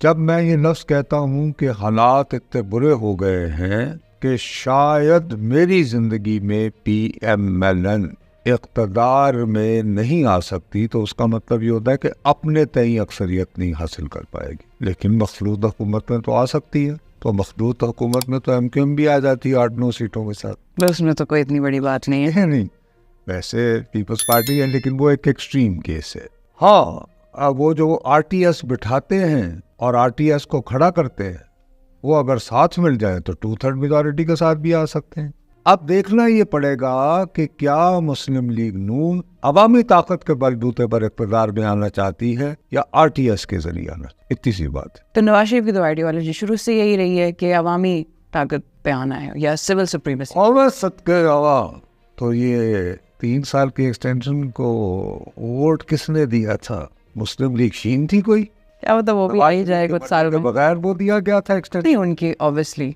جب میں یہ لفظ کہتا ہوں کہ حالات اتنے برے ہو گئے ہیں کہ شاید میری زندگی میں پی ایم ایل این اقتدار میں نہیں آ سکتی، تو اس کا مطلب یہ ہوتا ہے کہ اپنے تئیں اکثریت نہیں حاصل کر پائے گی، لیکن مخلوط حکومت میں تو آ سکتی ہے۔ تو مخلوط حکومت میں تو ایم کیو ایم بھی آ جاتی ہے 8-9 سیٹوں کے ساتھ، اس میں تو کوئی اتنی بڑی بات نہیں ہے۔ نہیں ویسے پیپلز پارٹی ہے، لیکن وہ ایک ایکسٹریم کیس ہے۔ ہاں وہ جو آر ٹی ایس بٹھاتے ہیں اور آر ٹی ایس کو کھڑا کرتے ہیں، وہ اگر ساتھ مل جائیں تو 2/3 میجورٹی کے ساتھ بھی آ سکتے ہیں۔ اب دیکھنا یہ پڑے گا کہ کیا مسلم لیگ نون عوامی طاقت کے بلبوتے پر اقتدار میں آنا چاہتی ہے یا آر ٹی ایس کے ذریعے آنا، اتنی سی بات ہے۔ تو نواز شریف کی تو آئیڈیالوجی شروع سے یہی رہی ہے کہ عوامی طاقت پہ آنا ہے یا سول سپریمیسی۔ اور صدقے عوام تو یہ 3 سال کی ایکسٹینشن کو ووٹ کس نے دیا تھا؟ مسلم لیگ شین تھی کوئی؟ کیا پتا وہ بھی آ ہی جائے کچھ سال میں، بغیر وہ دیا گیا تھا ایکسٹینشن؟ نہیں ان کی obviously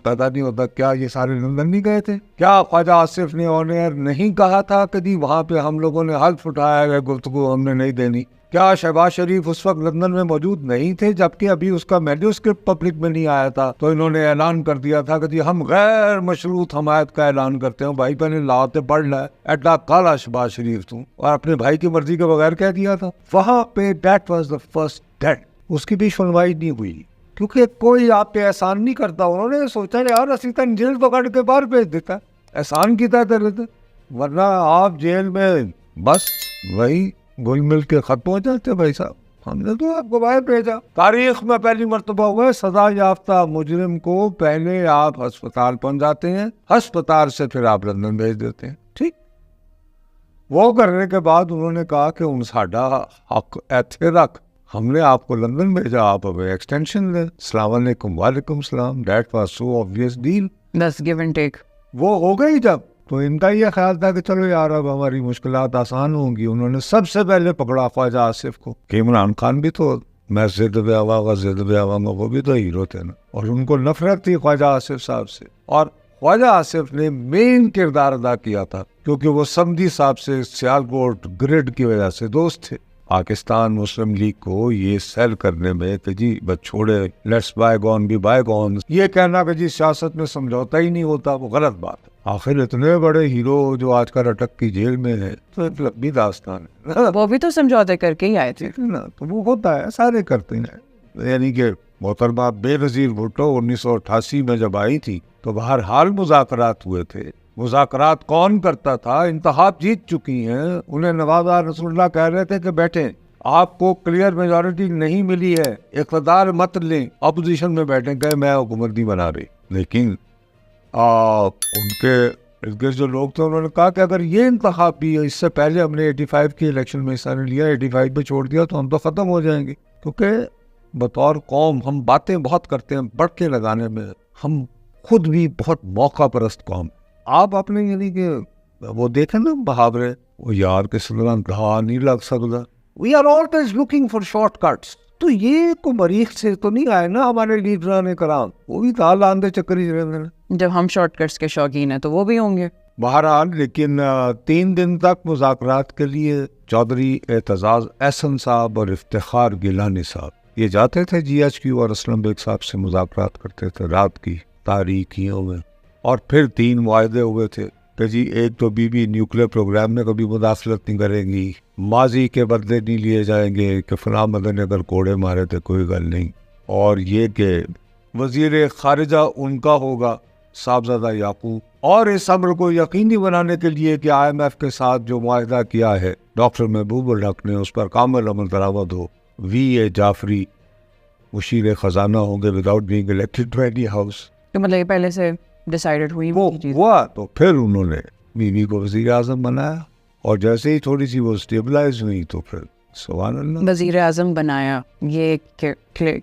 پتا نہیں ہوتا کیا یہ سارے لندن نہیں گئے تھے؟ کیا خواجہ آصف نے آن ایئر نہیں کہا تھا کہ جی وہاں پہ ہم لوگوں نے حلف اٹھایا ہے گفتگو ہم نے نہیں دینی؟ کیا شہباز شریف اس وقت لندن میں موجود نہیں تھے جبکہ ابھی اس کا مینیوسکرپٹ پبلک میں نہیں آیا تھا تو انہوں نے اعلان کر دیا تھا کہ جی ہم غیر مشروط حمایت کا اعلان کرتے ہیں؟ بھائی پہلے لاتے پڑھ لا ایڈا کالا شہباز شریف توں، اور اپنے بھائی کی مرضی کے بغیر کہہ دیا تھا وہاں پہ۔ That was the first date, اس کی بھی سنوائی نہیں ہوئی کیونکہ کوئی آپ پہ احسان نہیں کرتا۔ انہوں نے سوچا یار اسی طرح جیل پکڑ کے باہر بھیج دیتا، احسان کی طرح رہتے، ورنہ آپ جیل میں بس وہی گل مل کے ختم ہو جاتے۔ بھائی صاحب ہم نے تو آپ کو باہر بھیجا۔ تاریخ میں پہلی مرتبہ ہوا سزا یافتہ مجرم کو پہلے آپ ہسپتال پہنچ جاتے ہیں، ہسپتال سے پھر آپ لندن بھیج دیتے ہیں۔ ٹھیک، وہ کرنے کے بعد انہوں نے کہا کہ ان ساڈا حق ایتھے رکھ، ہم نے آپ کو لندن بھیجا، آپ اب ایکسٹینشن لیں۔ السلام علیکم، وعلیکم السلام۔ That was so obvious deal, بس گیو اینڈ ٹیک۔ وہ ہو گئی جب، تو ان کا یہ خیال تھا کہ چلو یار اب ہماری مشکلات آسان ہوں گی۔ انہوں نے سب سے پہلے پکڑا خواجہ آصف کو، کہ عمران خان بھی تو میں ضد پہ آواں ضد پہ آواں، وہ بھی تو ہیرو تھے نا، اور ان کو نفرت تھی خواجہ آصف صاحب سے۔ اور خواجہ آصف نے مین کردار ادا کیا تھا کیونکہ وہ سمدھی صاحب سے سیالکوٹ گرڈ کی وجہ سے دوست تھے۔ پاکستان مسلم لیگ کو یہ سیل کرنے میں کہ جی بس چھوڑے، let's bygones be bygones, یہ کہنا کہ جی سیاست میں سمجھوتا ہی نہیں ہوتا، وہ غلط بات ہے۔ آخر اتنے بڑے ہیرو جو آج کل اٹک کی جیل میں ہے تو ایک لمبی داستان ہے، وہ بھی تو سمجھوتے کر کے ہی آئے تھے نا، تو وہ ہوتا ہے، سارے کرتے ہیں۔ یعنی کہ محترمہ بے نظیر بھٹو 1988 میں جب آئی تھی تو بہرحال مذاکرات ہوئے تھے۔ مذاکرات کون کرتا تھا؟ انتخاب جیت چکی ہیں، انہیں نوازا رسول اللہ کہہ رہے تھے کہ بیٹھیں، آپ کو کلیئر میجورٹی نہیں ملی ہے، اقتدار مت لیں، اپوزیشن میں بیٹھیں، کہ میں حکومت نہیں بنا رہی۔ لیکن ان کے ارد گرد جو لوگ تھے انہوں نے کہا کہ اگر یہ انتخاب بھی ہے، اس سے پہلے ہم نے 85 کے الیکشن میں حصہ نہیں لیا، 85 پہ چھوڑ دیا تو ہم تو ختم ہو جائیں گے، کیونکہ بطور قوم ہم باتیں بہت کرتے ہیں، بڑھ کے لگانے میں ہم خود بھی بہت موقع پرست قوم۔ آپ اپنے یعنی کہ وہ دیکھیں نا محاورے، وہ یار کس طرح گھا نہیں لگ سکتا، we are always looking for shortcuts. تو یہ کو مریخ سے تو نہیں آئے نا ہمارے لیڈران کرام، وہ بھی تال آندے چکری رہتے ہیں۔ جب ہم شارٹ کٹس کے شوقین ہیں تو وہ بھی ہوں گے بہرحال۔ لیکن 3 دن تک مذاکرات کے لیے چودھری اعتزاز احسن صاحب اور افتخار گیلانی صاحب یہ جاتے تھے جی ایچ کیو، اور اسلم بیگ صاحب سے مذاکرات کرتے تھے رات کی تاریکیوں میں۔ اور پھر 3 معاہدے ہوئے تھے کہ جی ایک تو بی بی نیوکلیئر پروگرام میں کبھی مداخلت نہیں کریں گی، ماضی کے بدلے نہیں لیے جائیں گے کہ فلاں مدن نے اگر کوڑے مارے تھے کوئی گل نہیں، اور یہ کہ وزیر خارجہ ان کا ہوگا صاحبزادہ یعقوب، اور اس امر کو یقینی بنانے کے لیے کہ آئی ایم ایف کے ساتھ جو معاہدہ کیا ہے ڈاکٹر محبوب الحق نے اس پر کامل عمل درآمد ہو۔ وی اے جعفری مشیر خزانہ ہوں گے without being elected to any house. تو مطلب یہ پہلے سے ڈیسائیڈڈ ہوئی وہ ہوا، تو پھر انہوں نے بیوی کو وزیر اعظم بنایا، اور جیسے ہی تھوڑی سی وہ اسٹیبلائز ہوئی تو پھر سبحان اللہ وزیر اعظم بنایا، یہ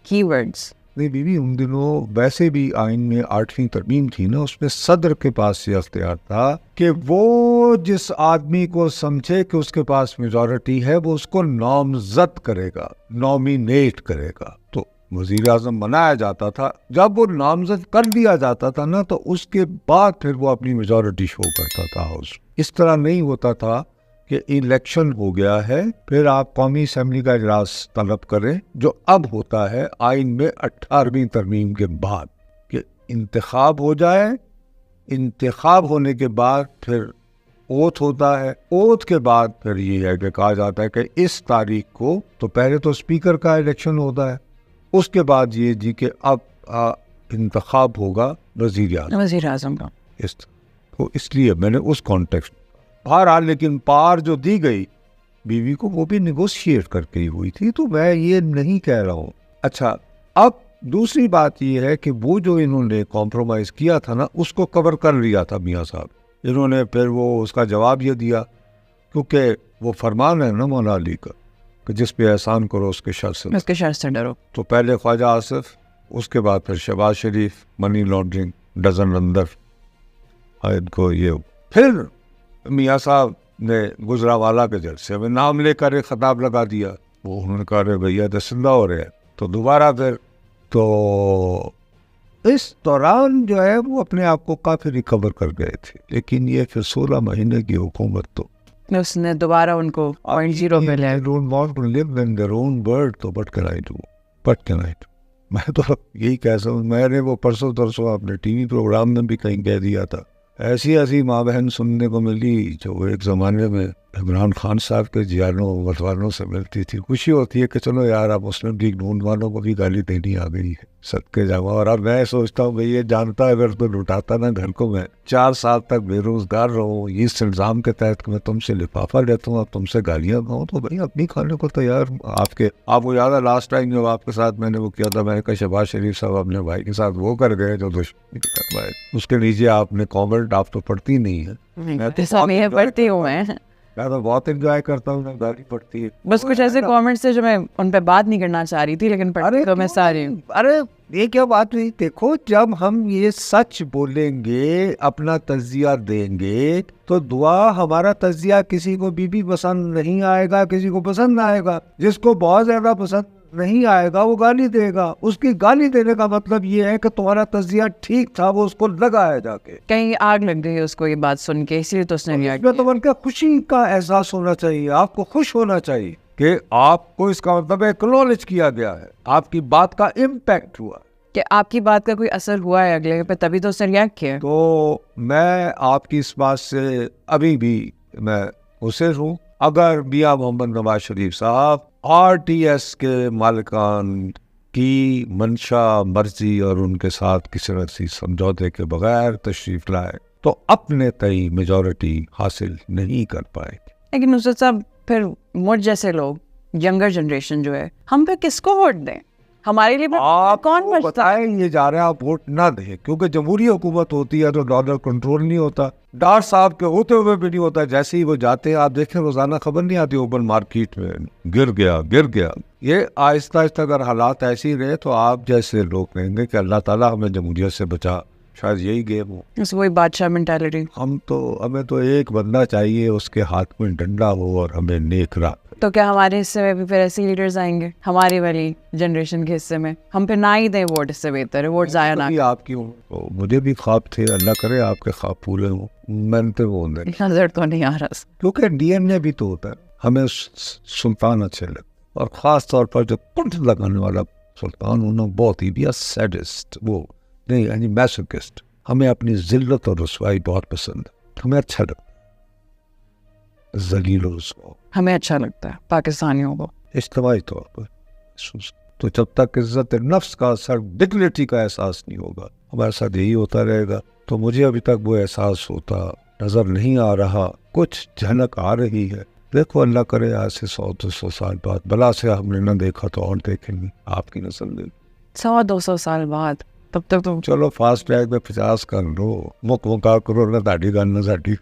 کی ورڈز۔ نہیں بیوی ان دنوں ویسے بھی آئین میں 8ویں ترمیم تھی نا، اس میں صدر کے پاس یہ اختیار تھا کہ وہ جس آدمی کو سمجھے کہ اس کے پاس میجورٹی ہے وہ اس کو نامزد کرے گا، نامینیٹ کرے گا۔ تو وزیر اعظم بنایا جاتا تھا، جب وہ نامزد کر دیا جاتا تھا نا تو اس کے بعد پھر وہ اپنی میجورٹی شو کرتا تھا ہاؤس۔ اس طرح نہیں ہوتا تھا کہ الیکشن ہو گیا ہے، پھر آپ قومی اسمبلی کا اجلاس طلب کریں، جو اب ہوتا ہے آئین میں 18ویں ترمیم کے بعد، کہ انتخاب ہو جائے، انتخاب ہونے کے بعد پھر اوتھ ہوتا ہے، اوتھ کے بعد پھر یہ ہے کہ کہا جاتا ہے کہ اس تاریخ کو، تو پہلے تو اسپیکر کا الیکشن ہوتا ہے، اس کے بعد یہ جی کہ اب انتخاب ہوگا وزیر اعظم کا. تو اس لیے میں نے اس کانٹیکسٹ بہرحال، لیکن پار جو دی گئی بیوی کو وہ بھی نیگوشیٹ کر کے ہی ہوئی تھی، تو میں یہ نہیں کہہ رہا ہوں. اچھا، اب دوسری بات یہ ہے کہ وہ جو انہوں نے کمپرومائز کیا تھا نا، اس کو کور کر لیا تھا میاں صاحب. انہوں نے پھر وہ اس کا جواب یہ دیا، کیونکہ وہ فرمان ہے نا مولا علی کا کہ جس پہ احسان کرو اس کے شر سے ڈرو. تو پہلے خواجہ آصف، اس کے بعد پھر شہباز شریف، منی لانڈرنگ، ڈزن اندر کو یہ، پھر میاں صاحب نے گجرانوالہ کے جلسے میں نام لے کر ایک خطاب لگا دیا. وہ انہوں نے کہا رہے بھیا دسندہ ہو رہے ہیں، تو دوبارہ پھر تو اس دوران جو ہے وہ اپنے آپ کو کافی ریکور کر گئے تھے. لیکن یہ پھر 16 مہینے کی حکومت تو اس نے دوبارہ ان کو 0 پہ لے. میں تو یہی کہہ سکوں، میں نے وہ پرسوں ترسوں اپنے ٹی وی پروگرام میں بھی کہیں کہہ دیا تھا، ایسی ماں بہن سننے کو ملی جو ایک زمانے میں عمران خان صاحب کے جیانوں وطوانوں سے ملتی تھی. خوشی ہوتی ہے کہ چلو یار اب مسلم لیگ نون والوں کو بھی گالی دینی آ گئی ہے، صدقے جاواں. اور اب میں سوچتا ہوں بھئی یہ جانتا اگر تو لٹاتا نا گھر کو. میں 4 سال تک بے روزگار رہوں، اس الزام کے تحت کہ میں تم سے لفافہ لیتا ہوں، اب تم سے گالیاں کھاؤں، تو بھئی اپنی کھانے کو تیار. آپ کو یاد ہے لاسٹ ٹائم جب آپ کے ساتھ میں نے وہ کیا تھا، میں نے کہا شہباز شریف صاحب اپنے بھائی کے ساتھ وہ کر گئے جو دشمنی کروائے، اس کے نیچے آپ نے کامنٹ، آپ تو پڑھتی نہیں ہے. میں پڑھتی ہوں، میں تو بہت انجوائے کرتا ہوں، گالی پڑتی ہے. بس کچھ ایسے کامنٹس ہیں جو میں ان پہ بات نہیں کرنا چاہ رہی تھی، لیکن پڑھتی تو میں ساری ہوں. ارے یہ کیا بات ہوئی؟ دیکھو جب ہم یہ سچ بولیں گے، اپنا تجزیہ دیں گے، تو دعا ہمارا تجزیہ کسی کو بھی پسند نہیں آئے گا، کسی کو پسند آئے گا. جس کو بہت زیادہ پسند نہیں آئے گا وہ گالی دے گا. اس کی گالی دینے کا مطلب یہ ہے کہ تمہارا تجزیہ ٹھیک تھا، وہ اس کو لگایا جا کے کہیں آگ لگ گئی اس کو یہ بات سن کے، اسی لیے تو اس نے لیا. تو ان کا خوشی کا احساس ہونا چاہیے، آپ کو خوش ہونا چاہیے کہ آپ کو اس کا مطلب ایکنالج کیا گیا ہے، آپ کی بات کا امپیکٹ ہوا کہ آپ کی بات کا کوئی اثر ہوا ہے اگلے پہ، تبھی تو اس نے ریئیکٹ کیا. تو میں آپ کی اس بات سے ابھی بھی میں اسے ہوں. اگر میاں محمد نواز شریف صاحب RTS کے مالکان کی منشا مرضی اور ان کے ساتھ کسی نہ کسی سمجھوتے کے بغیر تشریف لائے تو اپنے تئی میجورٹی حاصل نہیں کر پائے. لیکن نصرت صاحب پھر مجھ جیسے لوگ، ینگر جنریشن جو ہے، ہم پہ کس کو ووٹ دیں؟ ہمارے لیے آپ کون بتائیں یہ جا رہے ہیں آپ ووٹ نہ دیں، کیونکہ جمہوری حکومت ہوتی ہے تو ڈالر کنٹرول نہیں ہوتا، ڈار صاحب کے ہوتے ہوئے بھی نہیں ہوتا. جیسے ہی وہ جاتے ہیں آپ دیکھیں روزانہ خبر نہیں آتی اوپن مارکیٹ میں گر گیا. یہ آہستہ آہستہ اگر حالات ایسے ہی رہے تو آپ جیسے لوگ کہیں گے کہ اللہ تعالیٰ ہمیں جمہوریت سے بچا. شاید یہی گیم ہو، وہی بادشاہ مینٹیلٹی. ہمیں تو ایک بندہ چاہیے، اس کے ہاتھ میں ڈنڈا ہو اور ہمیں نیک راہ. تو کیا ہمارے حصے میں بھی پھر ایسے لیڈرز آئیں گے ہماری والی جنریشن کے حصے میں؟ ہم پھر نہ ہی دیں ووٹ، اس سے بہتر ہے ووٹ ضائع نہ. آپ کی مجھے بھی خواب تھے، اللہ کرے آپ کے خواب پورے ہوں. میں تو نظر تو نہیں آ رہا، کیونکہ DNA بھی تو ہوتا ہے. ہمیں سلطان اچھے لگتے، اور خاص طور پر جو کنٹ لگانے والا سلطان ہونا بہت ہی بھی سیڈسٹ، وہ نہیں یعنی میسوکسٹ. ہمیں اپنی ذلت اور رسوائی بہت پسند ہے، ہمیں اچھا لگتا ہے ذلیل و رسوا. ہمیں اچھا لگتا ہے پاکستانیوں کو اجتماعی طور پر. تو جب تک عزت نفس کا اثر، ڈگنیٹی کا احساس نہیں ہوگا، ہمارے ساتھ یہی ہوتا رہے گا. تو مجھے ابھی تک وہ احساس ہوتا نظر نہیں آ رہا. کچھ جھلک آ رہی ہے. دیکھو اللہ کرے آج سے 100-200 سال بعد، بلا سے ہم نے نہ دیکھا تو اور دیکھیں گے آپ کی نسل میں 100-200 سال بعد. تب تک تو چلو فاسٹ ٹریک میں 50 کر لو، مکا کرو نہ تاڑی گل نہ ساڈی.